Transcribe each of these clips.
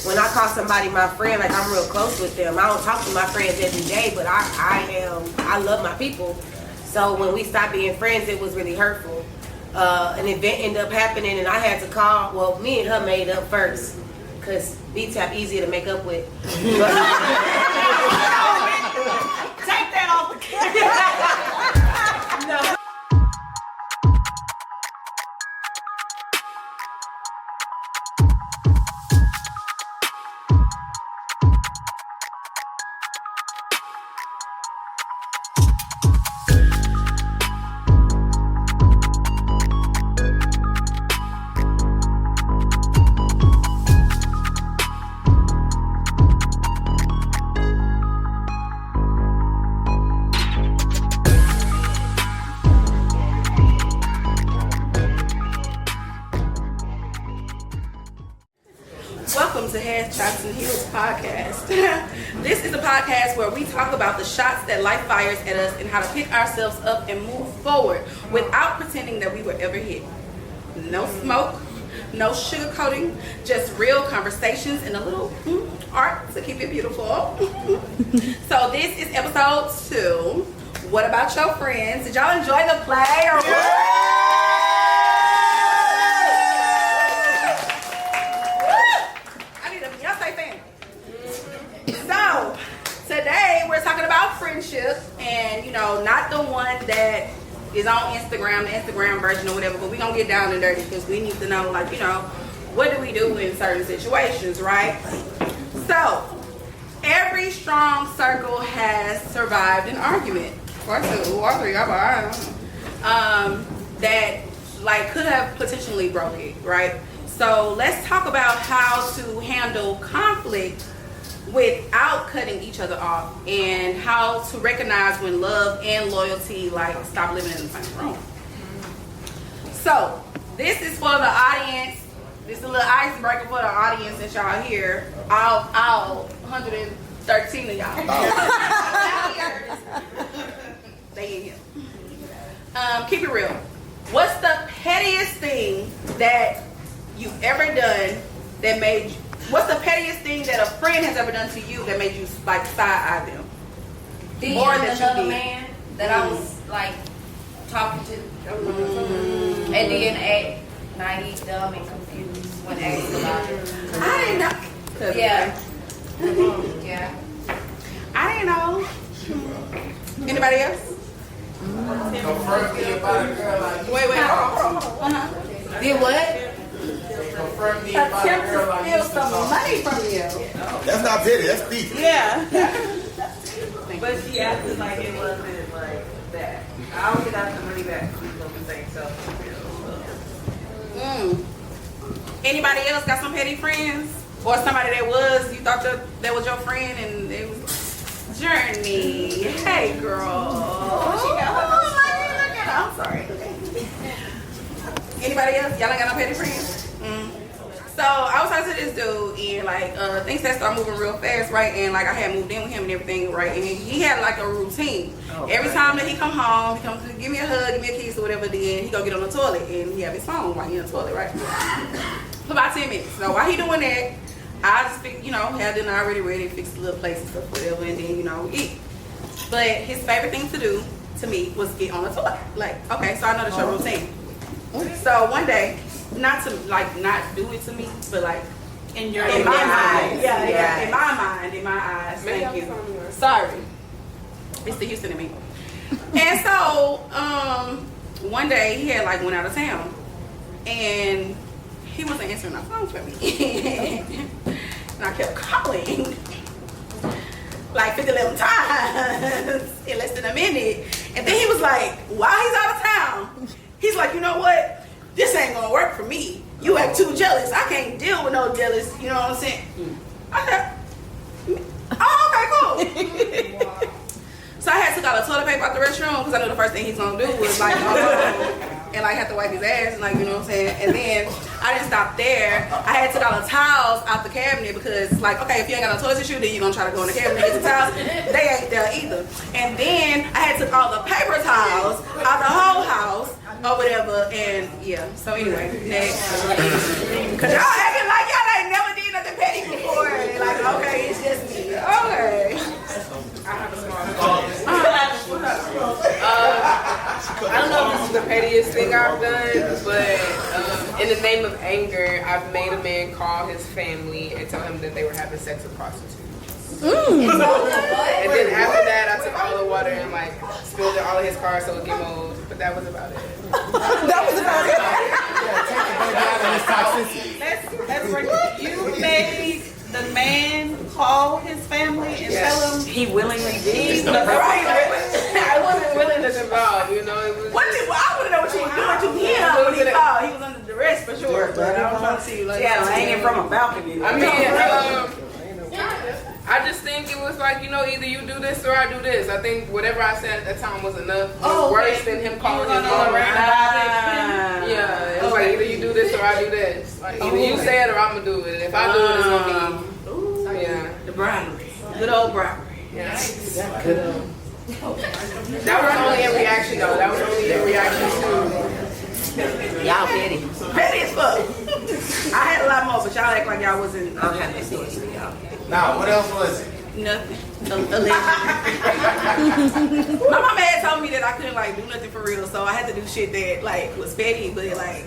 when I call somebody my friend, like I'm real close with them. I don't talk to my friends every day, but I love my people. So when we stopped being friends, it was really hurtful. An event ended up happening, and I had to call. Well, me and her made up first, cause B-Tap easier to make up with. Take that off the camera. No. Welcome to Heads, Shots, and Heels podcast. This is a podcast where we talk about the shots that life fires at us and how to pick ourselves up and move forward without pretending that we were ever hit. No smoke, no sugarcoating, just real conversations and a little art to keep it beautiful. So this is episode 2. What about your friends? Did y'all enjoy the play or what? So, today we're talking about friendship and, not the one that is on Instagram, the Instagram version or whatever, but we're going to get down and dirty because we need to know, what do we do in certain situations, right? So, every strong circle has survived an argument, or 2 or 3, I don't know, that, could have potentially broke it, right? So, let's talk about how to handle conflict without cutting each other off, and how to recognize when love and loyalty stop living in the same room. So this is for the audience. This is a little icebreaker for the audience that y'all here. All 113 of y'all. They in here. Keep it real. What's the pettiest thing that you've ever done that made you? What's the pettiest thing that a friend has ever done to you that made you side-eye them? More than another man that I was talking to, and then act naive, dumb, and confused when asked about it. I didn't know. Yeah. Yeah. I didn't know. Anybody else? Wait. Hold on. Did what? Attempt to steal some money from you. That's not petty, that's thief. Yeah. But she acted like it wasn't that. I always got the money back. Anybody else got some petty friends? Or somebody that you thought that was your friend and it was Journey. Hey girl. I'm sorry. Anybody else? Y'all ain't got no petty friends? So I was talking to this dude and things that start moving real fast, right? And I had moved in with him and everything, right? And he had a routine. Every time that he come home, he comes to give me a hug, give me a kiss or whatever, then he go get on the toilet and he have his phone while he in the toilet, right? For about 10 minutes. So while he doing that, I just had dinner already ready, fix the little plates and stuff, whatever, and then, we eat. But his favorite thing to do to me was get on the toilet. Okay, so I know that's your routine. So one day, not to not do it to me, but in my mind, in my eyes. Thank you. Sorry, it's the Houston in me. And so, one day he had went out of town, and he wasn't answering my phone for me, and I kept calling 50 times in less than a minute, and then he was like, while he's out of town, he's like, you know what? This ain't gonna work for me. You act too jealous. I can't deal with no jealous. You know what I'm saying? I said, oh, okay, cool. So I had took all the toilet paper out the restroom because I knew the first thing he's gonna do was and have to wipe his ass and you know what I'm saying. And then I didn't stop there. I had took all the towels out the cabinet because okay, if you ain't got no toilet tissue, then you're gonna try to go in the cabinet and get the towels. They ain't there either. And then I had took all the paper towels out the whole house or whatever. And yeah. So anyway, next. Cause y'all acting like y'all ain't never did nothing petty before. pettiest thing I've done, but in the name of anger, I've made a man call his family and tell him that they were having sex with prostitutes. And then after that, I took all the water and like spilled it all in his car so it would get mold. But that was about it. That was about it. That's right. You made the man call his family and tell him He willingly did. I wasn't willing to involve, you know. It was I want to know what you were doing to him when he called. He was under duress for sure. But I was trying to see like. Yeah, hanging from a balcony. I mean, I just think it was like, you know, either you do this or I do this. I think whatever I said at that time was enough. It was worse than him calling his mom. Yeah, it was like either you do this or I do this. Like either you say it or I'm gonna do it. If I do it, it's gonna be The bribery. Good old bribery. yeah. That was only in reaction though. That was only in reaction to. Y'all petty. Petty as fuck. I had a lot more, but y'all act like y'all wasn't. I don't have no stories for y'all. Now, what else was it? Nothing. Allegedly. My mama had told me that I couldn't like do nothing for real, so I had to do shit that like was petty, but like.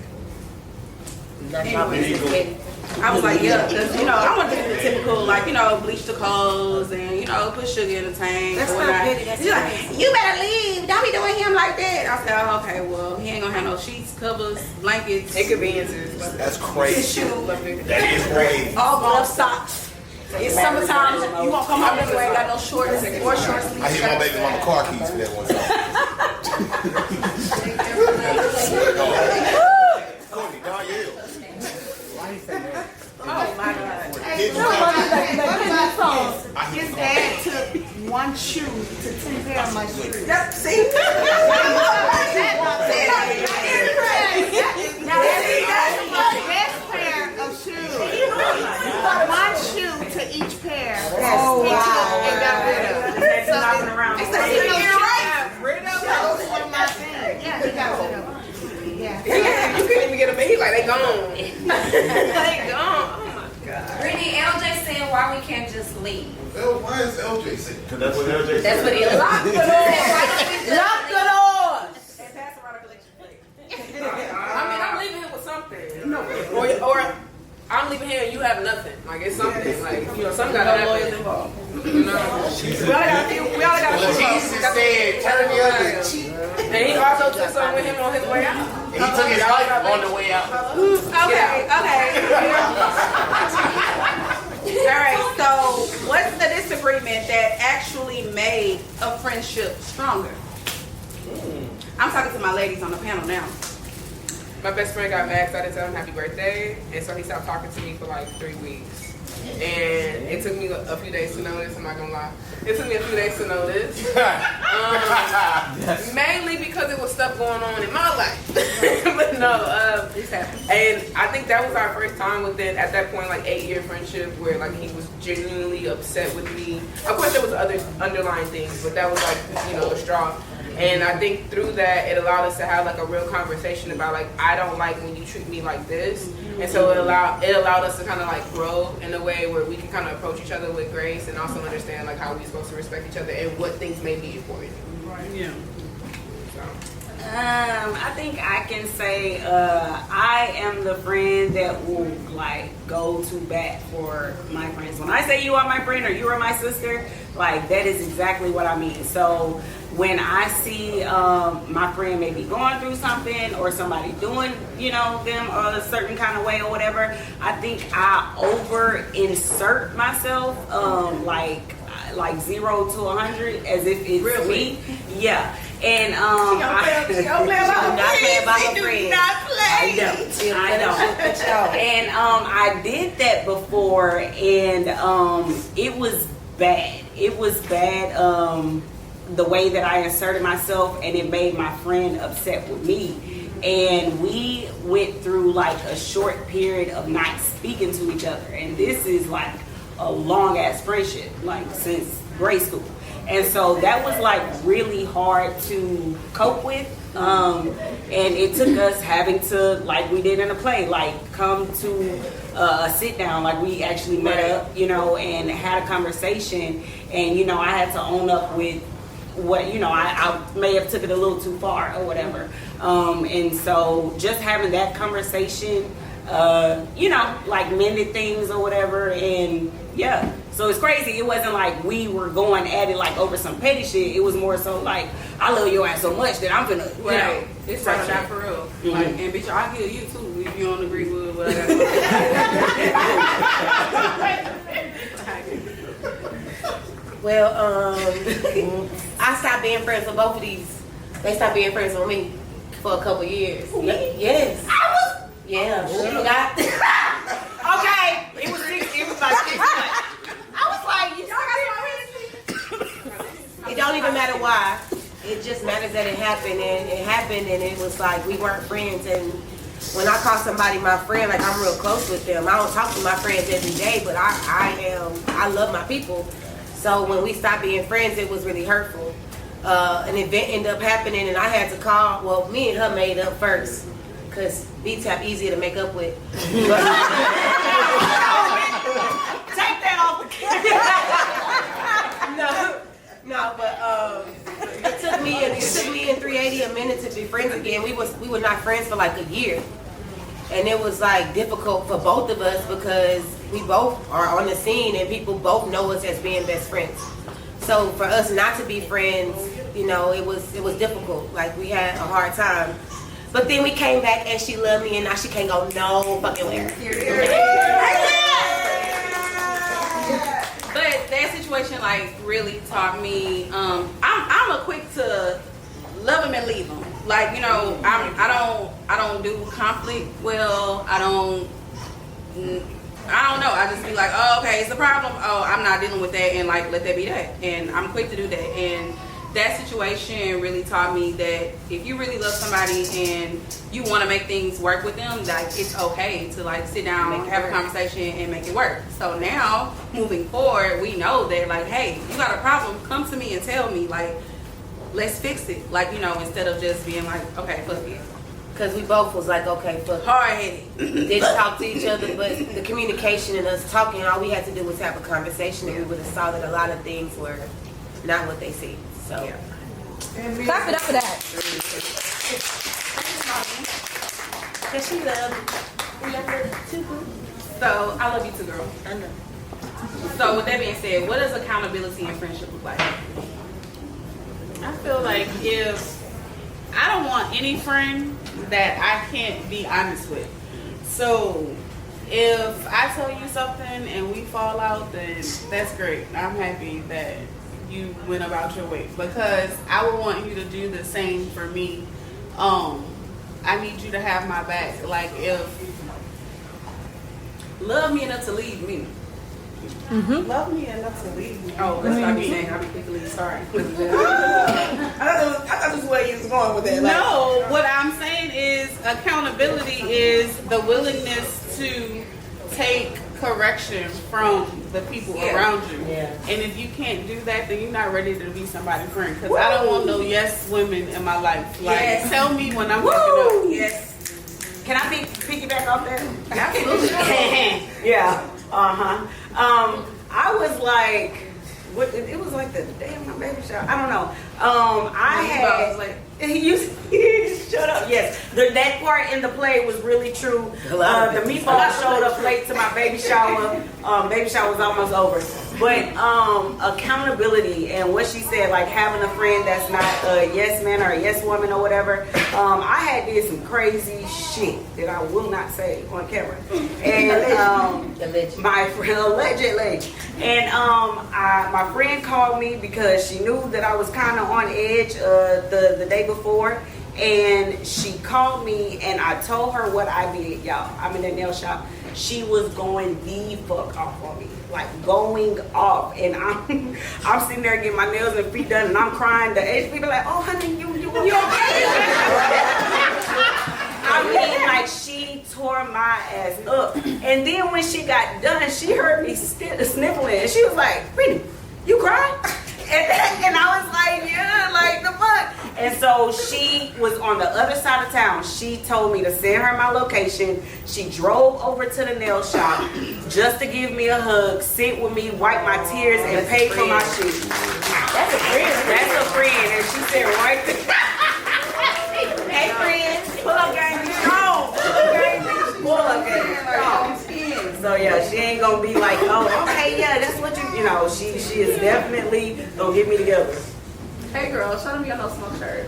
Anyway, I was like, yeah, because you know, I want to do the typical, like, you know, bleach the clothes and you know, put sugar in the tank. That's not petty. That's She's like, you better leave. Don't be doing him like that. I said, oh, okay, well, he ain't gonna have no sheets, covers, blankets, Inconveniences. That's crazy. tissue, That is crazy. all glove socks. It's summertime. You won't come home and you ain't got no shorts or short sleeves. I hit my baby mama car keys for that one time. Courtney, God, yeah. Oh my God. His dad took one shoe to 10 pair of my shoes. Yep, see? Now that's the best pair of shoes. One shoe to each pair. Oh, He wow. took and got rid of. Yeah, he got rid of them. Yeah. Yeah, you couldn't even get them. He's like, they gone. They gone. Oh my God. Brittany, LJ said why we can't just leave. Well, why is LJ saying? Because that's what LJ That's what he is. Lock the doors. Lock the doors. And pass around a collection plate. I mean, I'm leaving here with something. No. Or I'm leaving here and you have nothing. Like, it's something. Like, you know, something gotta No lawyers happen. involved. You know? We all got a few. We all got a few. Jesus said, turn the other cheek. And he also took something with him on his way out. And he took his life on the way out. Okay. All right. So, what's the disagreement that actually made a friendship stronger? I'm talking to my ladies on the panel now. My best friend got mad because I didn't tell him happy birthday. And so he stopped talking to me for like 3 weeks. And it took me a few days to notice, I'm not gonna lie. It took me a few days to notice. Mainly because it was stuff going on in my life. But no, and I think that was our first time within, at that point, like 8-year friendship where like he was genuinely upset with me. Of course there was other underlying things, but that was like, you know, the straw. And I think through that, it allowed us to have like a real conversation about like, I don't like when you treat me like this. And so it allowed us to kind of like grow in a way where we can kind of approach each other with grace and also understand like how we're supposed to respect each other and what things may be important. Right. Yeah. So. I think I can say I am the friend that will like go to bat for my friends. When I say you are my friend or you are my sister, like that is exactly what I mean. So when I see my friend may be going through something or somebody doing, you know, them a certain kind of way or whatever, I think I over insert myself like 0 to 100 as if it's Real me. Yeah. And She don't play about her friends. I don't. And I did that before, and it was bad. It was bad. The way that I inserted myself, and it made my friend upset with me. And we went through like a short period of not speaking to each other. And this is like a long ass friendship, like since grade school. And so that was like really hard to cope with. And it took us having to, like we did in a play, like come to a sit down, like we actually met up, you know, and had a conversation. And, you know, I had to own up with what, you know, I may have took it a little too far or whatever. And so just having that conversation, you know, like mended things or whatever. And yeah, so it's crazy. It wasn't like we were going at it like over some petty shit. It was more so like, I love your ass so much that I'm finna, you know. It's right out for real. Like, and bitch, I'll kill you too if you don't agree with what I got. Well, I stopped being friends with both of these. They stopped being friends with me for a couple years. Yes. Yeah. She got. Okay, it was like 6 months. I was like, it don't even matter why. It just matters that it happened, and it happened, and it was like we weren't friends. And when I call somebody my friend, like I'm real close with them. I don't talk to my friends every day, but I love my people. So when we stopped being friends, it was really hurtful. An event ended up happening, and I had to call. Well, me and her made up first, cause B-Tap easier to make up with. Take that off the camera. No, but it took me and 380 a minute to be friends again. We were not friends for like a year, and it was like difficult for both of us because we both are on the scene and people both know us as being best friends. So for us not to be friends, you know, it was difficult. Like we had a hard time. But then we came back and she loved me, and now she can't go no fucking where. But that situation like really taught me. I'm a quick to love him and leave him. Like, you know, I don't do conflict well. I don't know. I just be like, oh, okay, it's a problem. Oh, I'm not dealing with that, and like let that be that. And I'm quick to do that. And that situation really taught me that if you really love somebody and you want to make things work with them, like it's okay to like sit down, have a conversation, and make it work. So now, moving forward, we know that like, hey, you got a problem, come to me and tell me, like, let's fix it. Like, you know, instead of just being like, okay, fuck it. Because we both was like, okay, fuck it. Hard-headed. Didn't talk to each other, but the communication and us talking, all we had to do was have a conversation, and we would have saw that a lot of things were not what they see. So, Clap it up for that. cause she loved her too. So I love you too, girl. I know. So with that being said, what does accountability in friendship look like? I feel like if I don't want any friend that I can't be honest with. So if I tell you something and we fall out, then that's great. I'm happy that you went about your way, because I would want you to do the same for me. I need you to have my back. Like, if Love me enough to leave me. love me enough to leave me. Oh, that's what I be saying. I be quickly sorry. I thought this was where you was going with that. No, what I'm saying is accountability is the willingness to take correction from the people around you. Yeah. And if you can't do that, then you're not ready to be somebody's friend. Because I don't want no yes women in my life. Like, tell me when I'm fucking up. Yes. Can I piggyback off that? Absolutely. Yeah. I was like, it was like the day of my baby shower. I don't know. I had. You shut up. Yes, that part in the play was really true. The meatball showed up late to my baby shower. Baby shower was almost over. But accountability and what she said, like having a friend that's not a yes man or a yes woman or whatever. I had did some crazy shit that I will not say on camera. And my friend allegedly. And my friend called me because she knew that I was kind of on edge the day before, and she called me and I told her what I did, y'all. I'm in the nail shop. She was going the fuck off on me, like going off, and I'm sitting there getting my nails and feet done, and I'm crying. The Asian people like, oh honey, you okay? I mean, like, she tore my ass up, and then when she got done, she heard me sniffling, and she was like, Brittany, you cried? And I was like, yeah, like the fuck. And so she was on the other side of town. She told me to send her my location. She drove over to the nail shop just to give me a hug, sit with me, wipe my tears, and pay for my shit. That's a friend. That's a friend, and she said right there. Hey, friends. Pull up game be strong. Pull up game strong. So yeah, she ain't gonna be like, oh, okay, yeah, that's what you know. She is definitely gonna get me together. Hey girl, show them your no smoke shirt.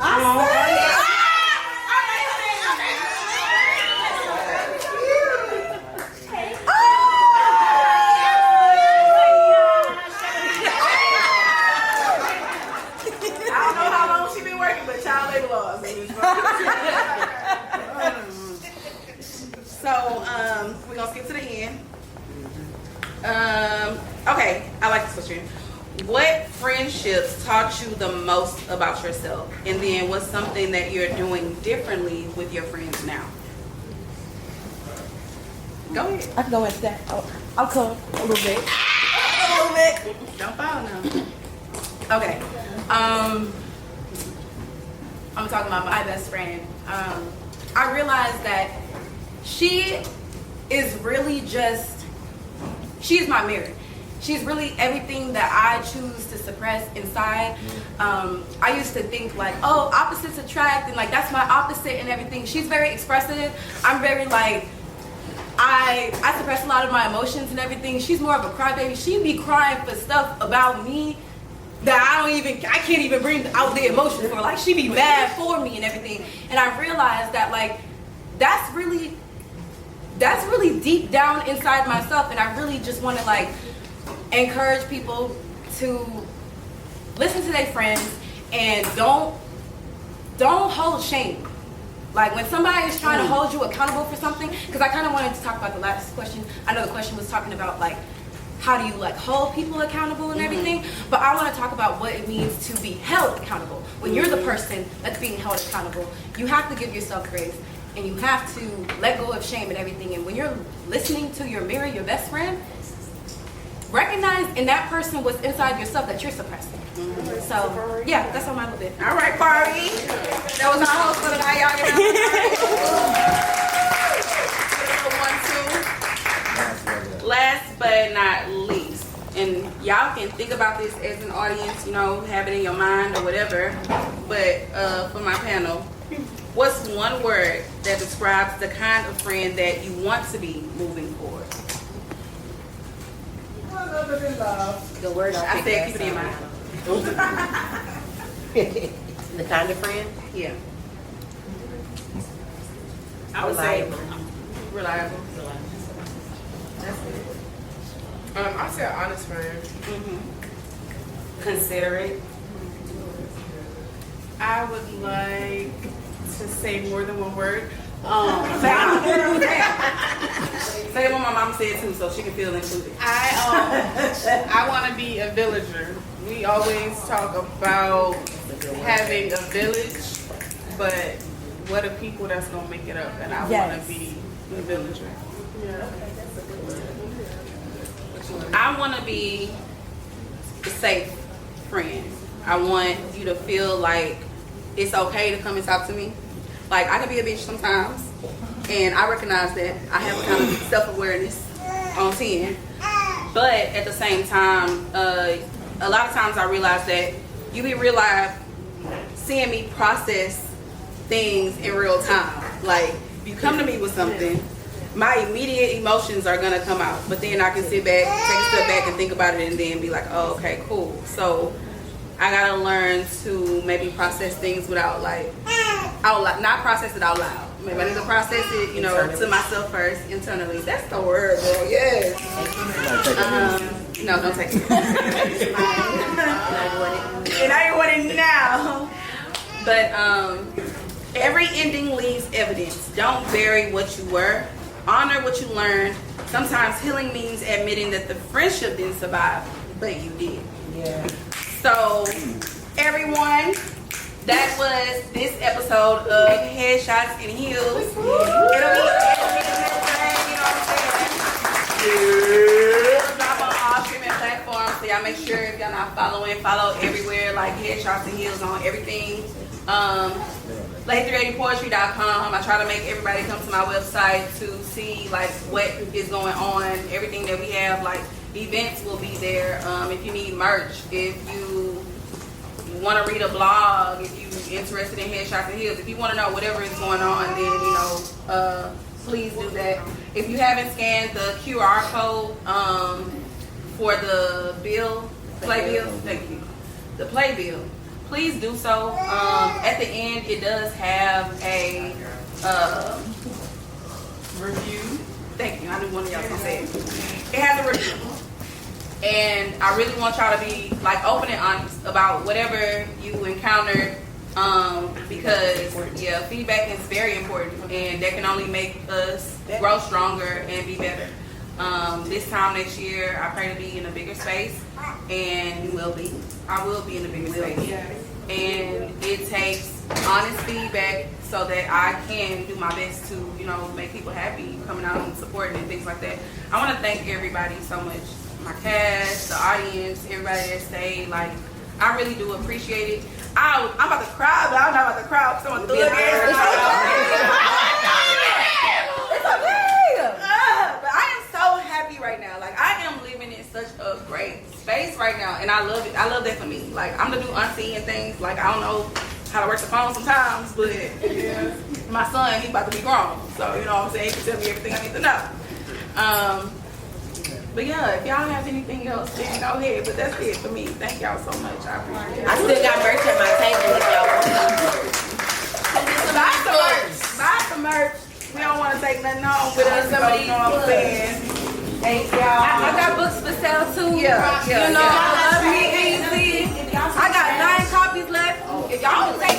So, we're gonna skip to the end. Okay, I like this question. What friendships taught you the most about yourself? And then what's something that you're doing differently with your friends now? Go ahead. I can go into that. I'll come a little bit. Don't fall now. Okay. I'm talking about my best friend. I realized that she is really she is my mirror. She's really everything that I choose to suppress inside. I used to think like, oh, opposites attract, and like that's my opposite and everything. She's very expressive. I'm very like, I suppress a lot of my emotions and everything. She's more of a crybaby. She'd be crying for stuff about me that I can't even bring out the emotions for. Like she'd be mad for me and everything. And I realized that like that's really deep down inside myself, and I really just want to like encourage people to listen to their friends and don't hold shame. Like when somebody is trying to hold you accountable for something, because I kind of wanted to talk about the last question. I know the question was talking about like how do you like hold people accountable and everything, but I want to talk about what it means to be held accountable. When you're the person that's being held accountable, you have to give yourself grace and you have to let go of shame and everything. And when you're listening to your mirror, your best friend, recognize in that person what's inside yourself that you're suppressing. So yeah, that's on my little bit. All right, party. That was our host for tonight. Y'all get out. Last but not least, and y'all can think about this as an audience, you know, have it in your mind or whatever, but for my panel, what's one word that describes the kind of friend that you want to be moving forward? The word I said keep it in mind. The kind of friend? Yeah. I would say Reliable. I say an honest friend. Considerate. I would like to say more than one word. Say what my mom said too, so she can feel included. I want to be a villager. We always talk about having a village, but what are people that's gonna make it up? And I want to be a villager. I want to be a safe friend. I want you to feel like it's okay to come and talk to me. Like, I can be a bitch sometimes, and I recognize that. I have a kind of self-awareness on 10. But at the same time, a lot of times I realize that you be seeing me process things in real time. Like, you come to me with something, my immediate emotions are gonna come out, but then I can sit back, take a step back and think about it and then be like, oh, okay, cool. So I gotta learn to maybe process things without not process it out loud. Maybe I need to process it, you know, to myself first, internally. That's the word, girl, yes. No, don't take it. And I want it now. But every ending leaves evidence. Don't bury what you were. Honor what you learned. Sometimes healing means admitting that the friendship didn't survive, but you did. Yeah. So, everyone, that was this episode of Headshots and Heels. It'll be every next day, you know what I'm saying? Drop on all streaming platforms, so y'all make sure if y'all not following, follow everywhere, like Headshots and Heels on everything. Late380poetry.com. I try to make everybody come to my website to see like what is going on, everything that we have, like events will be there. If you need merch, if you want to read a blog, if you interested in headshots and heels, if you want to know whatever is going on, then please do that. If you haven't scanned the QR code for the play bill, thank you, the play bill, please do so. At the end, it does have a review. Thank you. I knew one of y'all was gonna say it. It has a review. And I really want y'all to be like open and honest about whatever you encountered, because feedback is very important, and that can only make us grow stronger and be better. This time next year, I pray to be in a bigger space, and you will be. I will be in a bigger space, and it takes honest feedback so that I can do my best to make people happy, coming out and supporting and things like that. I want to thank everybody so much. My cast, the audience, everybody that stayed. Like, I really do appreciate it. I'm about to cry, but I'm not about to cry. Someone threw it. It's okay. But I am so happy right now. Like, I am living in such a great space right now, and I love it. I love that for me. Like, I'm the new auntie and things. Like, I don't know how to work the phone sometimes, but my son, he's about to be grown. So, you know what I'm saying? He can tell me everything I need to know. But yeah, if y'all have anything else, then go ahead. But that's it for me. Thank y'all so much. I appreciate it. I still got merch at my table if y'all want some. Buy some merch. Buy some merch. We don't want to take nothing home with us. Somebody, you know what I'm saying? Thank y'all. I got books for sale too. Yeah. I love me easy. I got 9 copies left. If y'all want to take